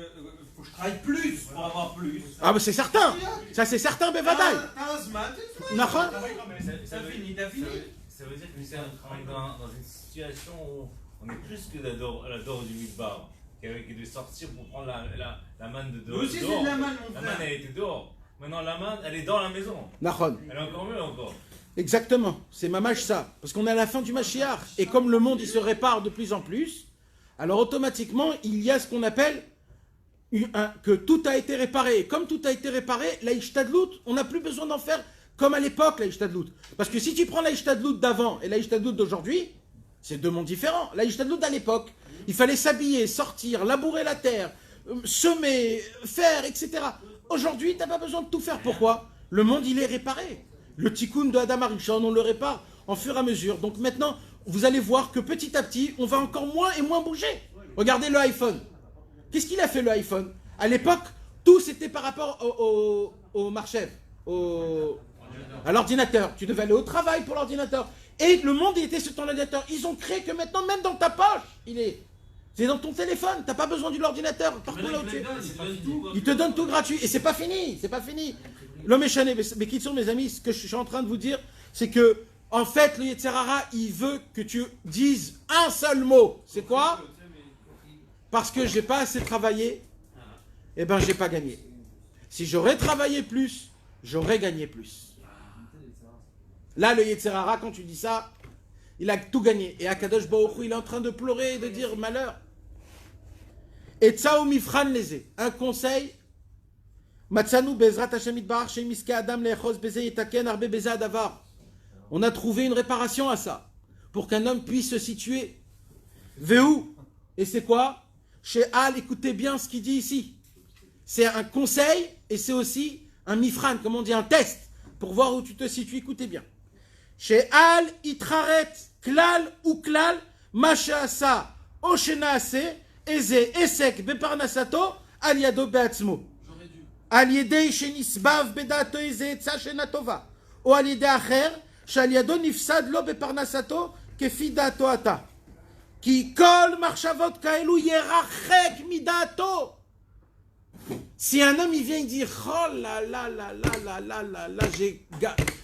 faut que je travaille plus pour avoir plus. Ah, mais c'est certain. Ça, c'est certain, Bevadaï. T'as un zman, Nachon. t'as fini, t'as fini. Ça veut dire que nous sommes dans une situation où on est plus que la dor du Midbar, qui devait sortir pour prendre la manne de dehors. Nous aussi, c'est de la manne, mon La frère. manne, elle était dehors. Maintenant, la manne, elle est dans la maison. Nachon. Elle est encore mieux encore. Exactement, c'est mamage ça. Parce qu'on est à la fin du Mashiach. Et comme le monde il se répare de plus en plus, alors automatiquement il y a ce qu'on appelle que tout a été réparé. Et comme tout a été réparé, la ishtadlout, on n'a plus besoin d'en faire comme à l'époque la ishtadlout. Parce que si tu prends la ishtadlout d'avant et la ishtadlout d'aujourd'hui, c'est deux mondes différents. La ishtadlout à l'époque, il fallait s'habiller, sortir, labourer la terre, semer, faire, etc. Aujourd'hui, tu n'as pas besoin de tout faire. Pourquoi? Le monde il est réparé. Le tikkun de Adam Arishon, on le répare en fur et à mesure. Donc maintenant, vous allez voir que petit à petit, on va encore moins et moins bouger. Regardez le iPhone. Qu'est-ce qu'il a fait le iPhone? À l'époque, tout c'était par rapport au marché, à l'ordinateur. Tu devais aller au travail pour l'ordinateur. Et le monde était sur ton ordinateur. Ils ont créé que maintenant, même dans ta poche, c'est dans ton téléphone. Tu n'as pas besoin de l'ordinateur. Partout là où tu es. Il te donne tout gratuit. Et c'est pas fini. C'est pas fini. L'homme est chané. Mais qui sont mes amis? Ce que je suis en train de vous dire, c'est que, en fait, le Yetzer Hara, il veut que tu dises un seul mot. C'est quoi? Parce que j'ai pas assez travaillé, eh ben j'ai pas gagné. Si j'aurais travaillé plus, j'aurais gagné plus. Là, le Yetzer Hara, quand tu dis ça, il a tout gagné. Et Akadosh Baruch Hu, il est en train de pleurer et de dire malheur. Et Tsaou Mifran Leze, un conseil. Matsanu Bezrat Hashem Itbarach Shemiske Adam Lechos Beze Yetaken Arbe Beze Adavar. On a trouvé une réparation à ça, pour qu'un homme puisse se situer. Vehu. Et c'est quoi? Chez Al, écoutez bien ce qu'il dit ici. C'est un conseil et c'est aussi un mifran, comme on dit, un test, pour voir où tu te situes. Écoutez bien. Chez Al, itraret, klal ou klal, masha'asa, oshenaase, eze, esek, beparnasato, aliado beatzmo. Aliede shenisbav bedato eze, etza shenatova. O aliede acher, shaliado nifsad lo beparnasato, kefi dato ata. Qui kol marchavot kaelu yerachek midato. Si un homme il vient il dit oh là là là là là là là là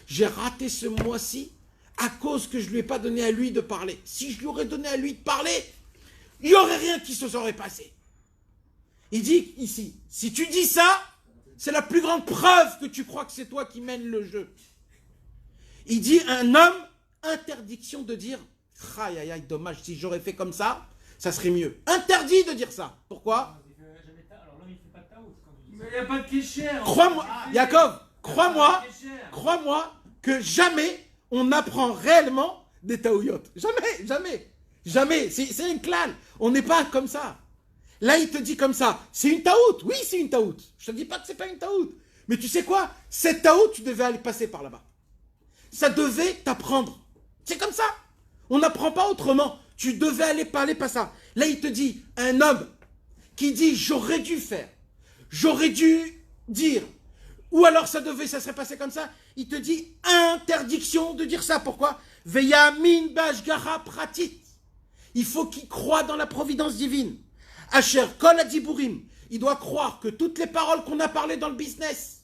j'ai raté ce mois-ci à cause que je lui ai pas donné à lui de parler. Si je lui aurais donné à lui de parler, il y aurait rien qui se serait passé. Il dit ici, si tu dis ça, c'est la plus grande preuve que tu crois que c'est toi qui mènes le jeu. Il dit un homme, interdiction de dire aïe aïe aïe, dommage, si j'aurais fait comme ça, ça serait mieux. Interdit de dire ça. Pourquoi? Mais il n'y a pas de kécher. Crois-moi, Yaakov, crois-moi que jamais on apprend réellement des taouyotes. Jamais. C'est une clane. On n'est pas comme ça. Là, il te dit comme ça. C'est une taout. Oui, c'est une taout. Je te dis pas que c'est pas une taout. Mais tu sais quoi? Cette taout, tu devais aller passer par là-bas. Ça devait t'apprendre. C'est comme ça. On n'apprend pas autrement. Tu devais aller parler par ça. Là, il te dit, un homme qui dit j'aurais dû faire, j'aurais dû dire, ou alors ça serait passé comme ça. Il te dit interdiction de dire ça. Pourquoi? Veyamin bashgacha pratit. Il faut qu'il croie dans la providence divine. Asher kol adiburim. Il doit croire que toutes les paroles qu'on a parlé dans le business,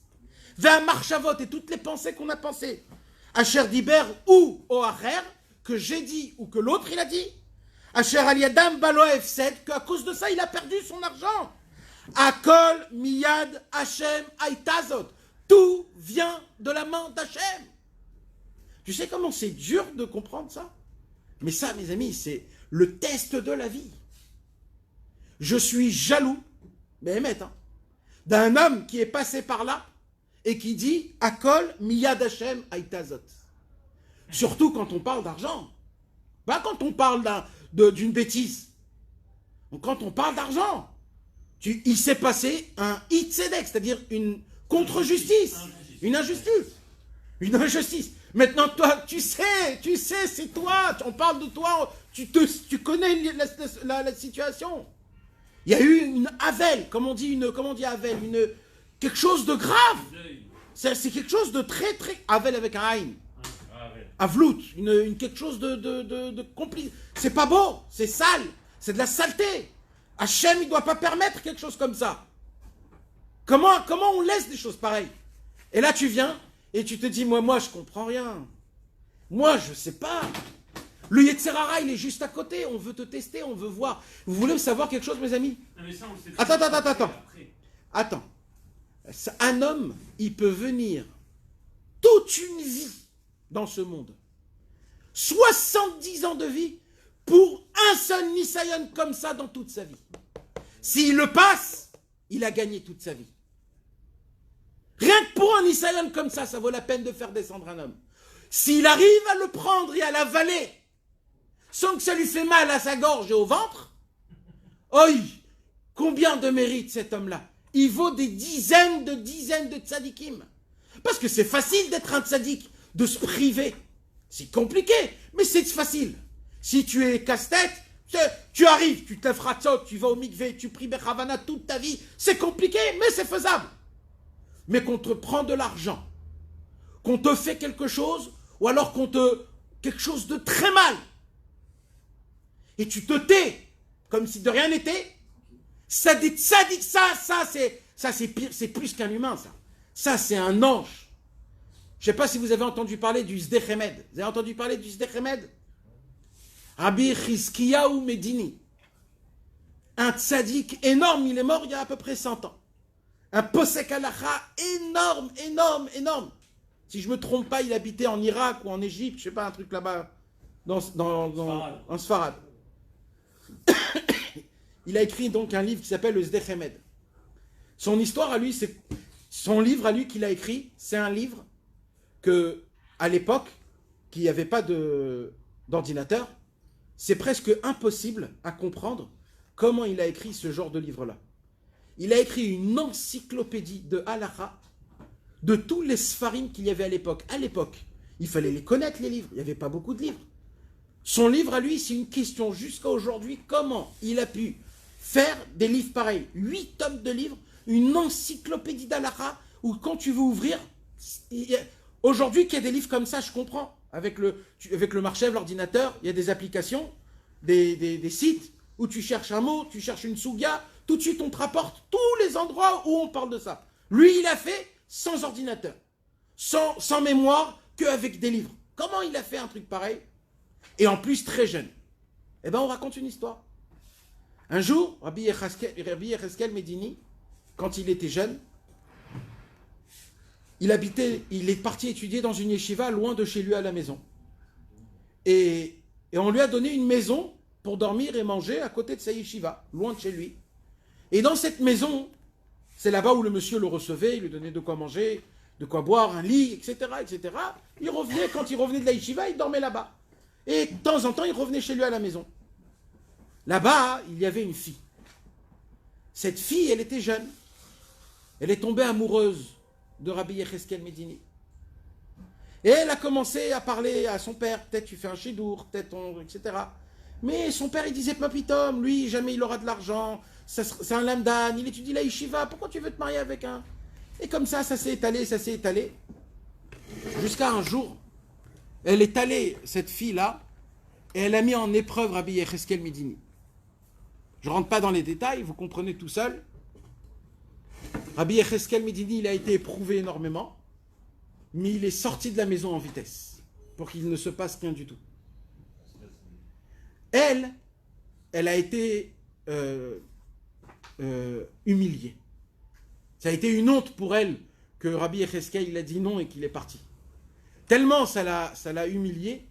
Ve'a marchavot et toutes les pensées qu'on a pensées, Asher diber ou oacher, que j'ai dit ou que l'autre il a dit, Asher aliadam balo efsed, qu'à cause de ça il a perdu son argent. Akol miyad Hashem aitazot. Tout vient de la main d'Hachem. Tu sais comment c'est dur de comprendre ça? Mais ça, mes amis, c'est le test de la vie. Je suis jaloux, mais d'un homme qui est passé par là et qui dit Akol miyad Hashem aitazot. Surtout quand on parle d'argent. Pas quand on parle d'une bêtise. Quand on parle d'argent. Il s'est passé un hitzedek, c'est-à-dire une contre-justice. Une injustice. Maintenant, toi, tu sais, c'est toi. On parle de toi. Tu connais la situation. Il y a eu une Havel, comment on dit Havel, quelque chose de grave. C'est quelque chose de très, très... Havel avec un Aïn. Avlout, quelque chose de compliqué. C'est pas beau, c'est sale, c'est de la saleté. Hachem, il ne doit pas permettre quelque chose comme ça. Comment on laisse des choses pareilles? Et là, tu viens et tu te dis, moi, je comprends rien. Moi, je sais pas. Le Yetzer Hara, il est juste à côté. On veut te tester, on veut voir. Vous voulez savoir quelque chose, mes amis? Attends. Un homme, il peut venir toute une vie dans ce monde. 70 ans de vie pour un seul Nisayon comme ça dans toute sa vie. S'il le passe, il a gagné toute sa vie. Rien que pour un Nisayon comme ça vaut la peine de faire descendre un homme. S'il arrive à le prendre et à l'avaler, sans que ça lui fait mal à sa gorge et au ventre, oi, combien de mérite cet homme-là? Il vaut des dizaines de tzadikim. Parce que c'est facile d'être un tzadik, de se priver. C'est compliqué, mais c'est facile. Si tu es casse-tête, tu arrives, tu te lèves ratzot, tu vas au mikvé, tu pries Bechavana toute ta vie. C'est compliqué, mais c'est faisable. Mais qu'on te prend de l'argent, qu'on te fait quelque chose, ou alors quelque chose de très mal, et tu te tais, comme si de rien n'était, ça dit ça c'est pire, c'est plus qu'un humain, ça. Ça, c'est un ange. Je ne sais pas si vous avez entendu parler du Sdech Emed. Vous avez entendu parler du Sdech Emed? Rabbi Chizkiyahu Medini. Un tzaddik énorme, il est mort il y a à peu près 100 ans. Un posek halacha énorme. Si je ne me trompe pas, il habitait en Irak ou en Égypte, je ne sais pas, un truc là-bas, en Sfarad. Il a écrit donc un livre qui s'appelle le Sdech Emed. Son histoire à lui, son livre à lui qu'il a écrit, c'est un livre que, à l'époque, qu'il n'y avait pas d'ordinateur, c'est presque impossible à comprendre comment il a écrit ce genre de livre-là. Il a écrit une encyclopédie de halakha de tous les sfarim qu'il y avait à l'époque. À l'époque, il fallait les connaître, les livres. Il n'y avait pas beaucoup de livres. Son livre à lui, c'est une question jusqu'à aujourd'hui. Comment il a pu faire des livres pareils? 8 tomes de livres, une encyclopédie d'halakha, où quand tu veux ouvrir... Aujourd'hui, qu'il y a des livres comme ça, je comprends. Avec le marché, l'ordinateur, il y a des applications, des sites où tu cherches un mot, tu cherches une souga, tout de suite on te rapporte tous les endroits où on parle de ça. Lui, il a fait sans ordinateur, sans mémoire, qu'avec des livres. Comment il a fait un truc pareil? Et en plus très jeune. Eh bien, on raconte une histoire. Un jour, Rabbi Yecheskel Medini, quand il était jeune, il est parti étudier dans une yeshiva loin de chez lui à la maison. Et on lui a donné une maison pour dormir et manger à côté de sa yeshiva, loin de chez lui. Et dans cette maison, c'est là-bas où le monsieur le recevait, il lui donnait de quoi manger, de quoi boire, un lit, etc., etc. Quand il revenait de la yeshiva, il dormait là-bas. Et de temps en temps, il revenait chez lui à la maison. Là-bas, il y avait une fille. Cette fille, elle était jeune. Elle est tombée amoureuse de Rabbi Yecheskel Medini. Et elle a commencé à parler à son père, peut-être tu fais un chidour, etc. Mais son père, il disait, papitom, lui, jamais il aura de l'argent, c'est un lamdan, il étudie la yeshiva, pourquoi tu veux te marier avec un... Et comme ça s'est étalé, jusqu'à un jour, elle est allée, cette fille-là, et elle a mis en épreuve Rabbi Yecheskel Medini. Je ne rentre pas dans les détails, vous comprenez tout seul. Rabbi Yecheskel Medini, il a été éprouvé énormément, mais il est sorti de la maison en vitesse, pour qu'il ne se passe rien du tout. Elle a été humiliée. Ça a été une honte pour elle que Rabbi Yecheskel il a dit non et qu'il est parti. Tellement ça l'a humiliée,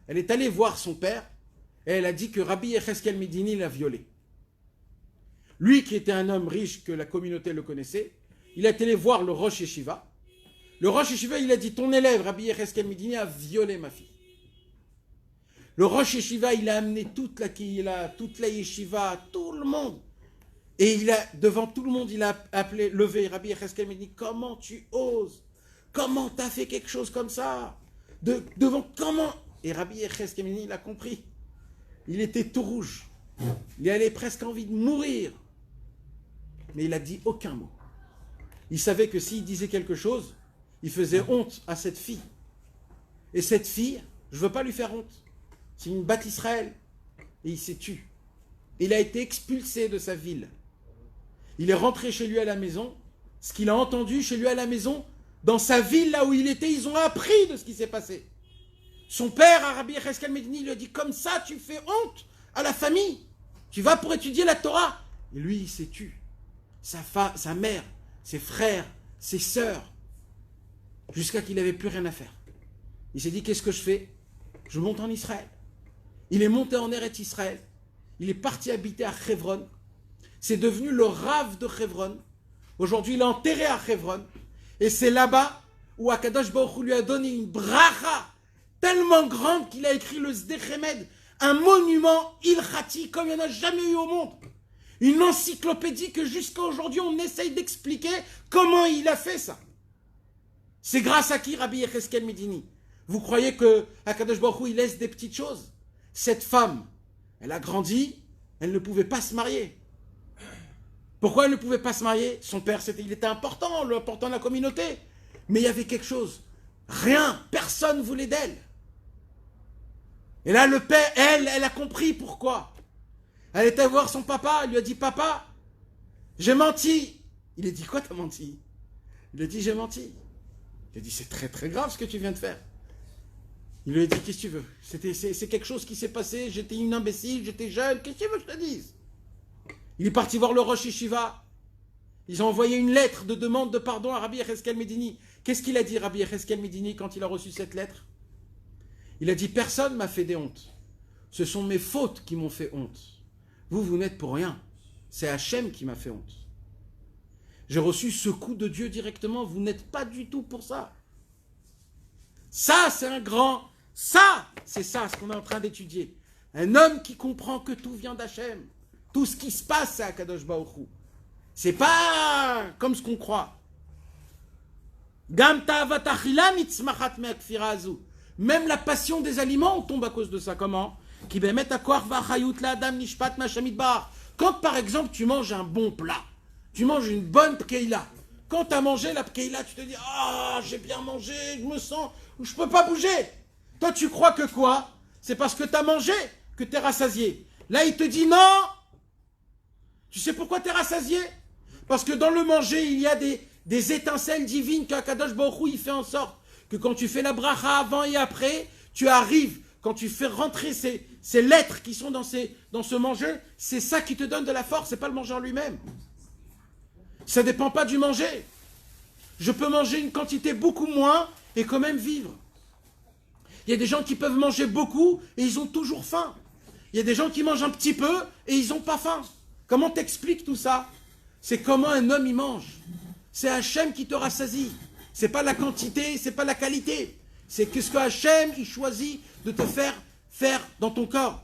elle est allée voir son père et elle a dit que Rabbi Yecheskel Medini l'a violée. Lui qui était un homme riche, que la communauté le connaissait, il est allé voir le Rosh Yeshiva. Le Rosh Yeshiva, il a dit, ton élève, Rabbi Yecheskel Medini, a violé ma fille. Le Rosh Yeshiva, il a amené toute la Kihila, toute la Yeshiva, tout le monde. Et devant tout le monde, il a levé Rabbi Yecheskel Medini, comment tu oses? Comment tu as fait quelque chose comme ça? Devant comment? Et Rabbi Yecheskel Medini, il a compris Il était tout rouge. Il avait presque envie de mourir. Mais il n'a dit aucun mot. Il savait que s'il disait quelque chose, il faisait honte à cette fille. Et cette fille, je ne veux pas lui faire honte. C'est une Bat Israël. Et il s'est tué. Il a été expulsé de sa ville. Il est rentré chez lui à la maison. Ce qu'il a entendu chez lui à la maison, dans sa ville, là où il était, ils ont appris de ce qui s'est passé. Son père, Rabbi Yecheskel Medini, lui a dit, comme ça, tu fais honte à la famille. Tu vas pour étudier la Torah. Et lui, il s'est tué. Sa mère, ses frères, ses sœurs, jusqu'à qu'il n'avait plus rien à faire. Il s'est dit, qu'est-ce que je fais? Je monte en Israël. Il est monté en Eretz Israël. Il est parti habiter à Hebron. C'est devenu le Rav de Hebron. Aujourd'hui, il est enterré à Hebron. Et c'est là-bas où Akadosh Baruch Hu lui a donné une bracha tellement grande qu'il a écrit le Sdechemed, un monument ilchati comme il n'y en a jamais eu au monde. Une encyclopédie que jusqu'à aujourd'hui on essaye d'expliquer comment il a fait ça. C'est grâce à qui, Rabbi Yecheskel Medini? Vous croyez que Akadosh Baruch Hu il laisse des petites choses? Cette femme, elle a grandi, elle ne pouvait pas se marier. Pourquoi elle ne pouvait pas se marier? Son père, il était important de la communauté. Mais il y avait quelque chose. Rien, personne ne voulait d'elle. Et là, le père, elle a compris pourquoi. Elle était voir son papa, elle lui a dit, papa, j'ai menti. Il a dit, quoi t'as menti? Il a dit, j'ai menti. Il a dit, c'est très très grave ce que tu viens de faire. Il lui a dit, qu'est-ce que tu veux? C'est quelque chose qui s'est passé, j'étais une imbécile, j'étais jeune, qu'est-ce que tu veux que je te dise? Il est parti voir le Rosh Yeshiva. Ils ont envoyé une lettre de demande de pardon à Rabbi Yecheskel Medini. Qu'est-ce qu'il a dit, Rabbi Yecheskel Medini, quand il a reçu cette lettre? Il a dit, personne m'a fait des hontes. Ce sont mes fautes qui m'ont fait honte. Vous n'êtes pour rien. C'est Hachem qui m'a fait honte. J'ai reçu ce coup de Dieu directement. Vous n'êtes pas du tout pour ça. Ça, c'est un grand... Ça, c'est ça, ce qu'on est en train d'étudier. Un homme qui comprend que tout vient d'Hachem. Tout ce qui se passe, c'est Akadosh Baruch Hu. C'est pas comme ce qu'on croit. Même la passion des aliments, on tombe à cause de ça. Comment? Quand par exemple tu manges un bon plat, tu manges une bonne pkeila, quand tu as mangé la pkeila, tu te dis, ah, j'ai bien mangé, je me sens, je peux pas bouger. Toi tu crois que quoi? C'est parce que tu as mangé que tu es rassasié. Là il te dit non. Tu sais pourquoi tu es rassasié? Parce que dans le manger, il y a des étincelles divines qu'Akadosh Baruch Hu, il fait en sorte que quand tu fais la bracha avant et après, tu arrives, quand tu fais rentrer ces lettres qui sont dans ce manger, c'est ça qui te donne de la force, c'est pas le manger en lui-même. Ça dépend pas du manger. Je peux manger une quantité beaucoup moins et quand même vivre. Il y a des gens qui peuvent manger beaucoup et ils ont toujours faim. Il y a des gens qui mangent un petit peu et ils n'ont pas faim. Comment t'expliques tout ça? C'est comment un homme y mange. C'est Hachem qui te rassasie. C'est pas la quantité, c'est pas la qualité. C'est que ce que Hachem il choisit de te faire dans ton corps.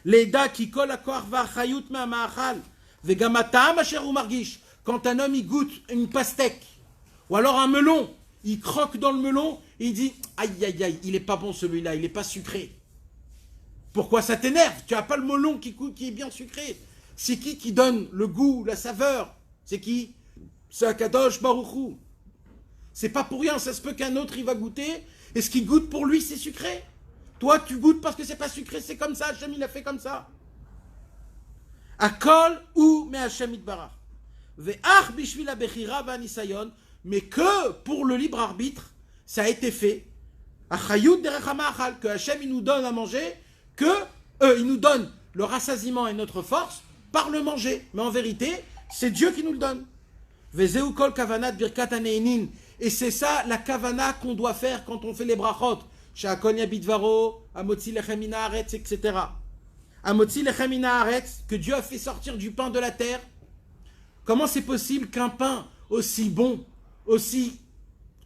L'eda qui colle à corps va chayut ma ma'achal vegamata ma cher ou margish. Quand un homme il goûte une pastèque ou alors un melon, il croque dans le melon et il dit aïe aïe aïe, il est pas bon celui-là, il est pas sucré. Pourquoi ça t'énerve? Tu n'as pas le melon qui est bien sucré. C'est qui donne le goût, la saveur? C'est qui? C'est Akadosh Baruch Hu. C'est pas pour rien, ça se peut qu'un autre il va goûter, et ce qu'il goûte pour lui c'est sucré. Toi tu goûtes parce que c'est pas sucré, c'est comme ça, Hachem il a fait comme ça. Akol ou me Hachem itbarach. Ve'ach bishvil habechira va'nisayon, mais que pour le libre arbitre, ça a été fait. Achayut derech ha'ma'achal, que Hachem il nous donne à manger, il nous donne le rassasiement et notre force par le manger. Mais en vérité, c'est Dieu qui nous le donne. Vezeu kol kavanat birkat haneinin. Et c'est ça la kavana qu'on doit faire quand on fait les brachot. She'akol yabidvaro, amotzi lechem min haaretz, etc. Amotzi lechem min haaretz, que Dieu a fait sortir du pain de la terre. Comment c'est possible qu'un pain aussi bon, aussi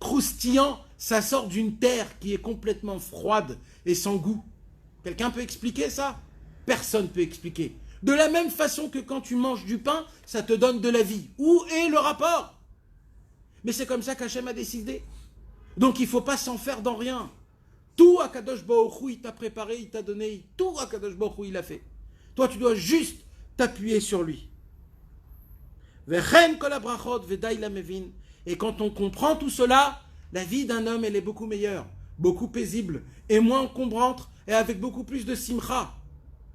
croustillant, ça sort d'une terre qui est complètement froide et sans goût? Quelqu'un peut expliquer ça? Personne ne peut expliquer. De la même façon que quand tu manges du pain, ça te donne de la vie. Où est le rapport? Mais c'est comme ça qu'Hachem a décidé. Donc il ne faut pas s'en faire dans rien. Tout Akadosh Baruch Hu, il t'a préparé, il t'a donné, tout Akadosh Baruch Hu, il a fait. Toi, tu dois juste t'appuyer sur lui. Vechen kol habrachot veday lamevin. Et quand on comprend tout cela, la vie d'un homme, elle est beaucoup meilleure, beaucoup paisible, et moins encombrante, et avec beaucoup plus de simcha.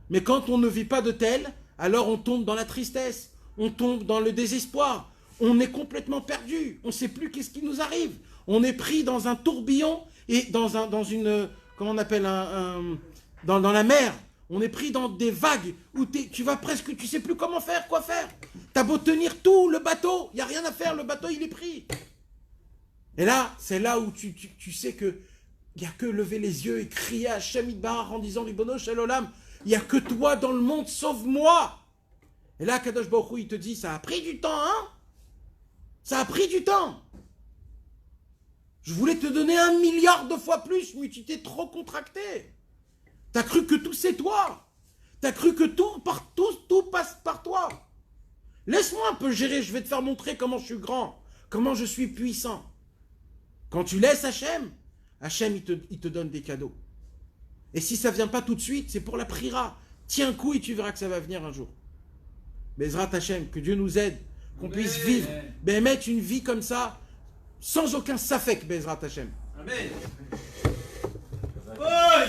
Mais quand on ne vit pas de tel, alors on tombe dans la tristesse, on tombe dans le désespoir, on est complètement perdu, on ne sait plus qu'est-ce qui nous arrive. On est pris dans un tourbillon et dans une, comment on appelle, dans la mer. On est pris dans des vagues où tu vas presque, tu sais plus comment faire, quoi faire. T'as beau tenir tout le bateau, il n'y a rien à faire, le bateau il est pris. Et là, c'est là où tu sais que il n'y a que lever les yeux et crier à Hashem Yitbarach en disant Ribono Shel Olam, il n'y a que toi dans le monde, sauve-moi. Et là, Kadosh Baruch Hu, il te dit, ça a pris du temps, hein? Ça a pris du temps. Je voulais te donner 1 milliard de fois plus, mais tu t'es trop contracté. T'as cru que tout c'est toi. T'as cru que tout passe par toi. Laisse-moi un peu gérer, je vais te faire montrer comment je suis grand, comment je suis puissant. Quand tu laisses Hachem, Hachem il te donne des cadeaux. Et si ça ne vient pas tout de suite, c'est pour la priera. Tiens un coup et tu verras que ça va venir un jour. Bezrat Hachem, que Dieu nous aide, qu'on puisse vivre, mettre une vie comme ça, sans aucun safek, Bezrat Hachem. Amen. Oi!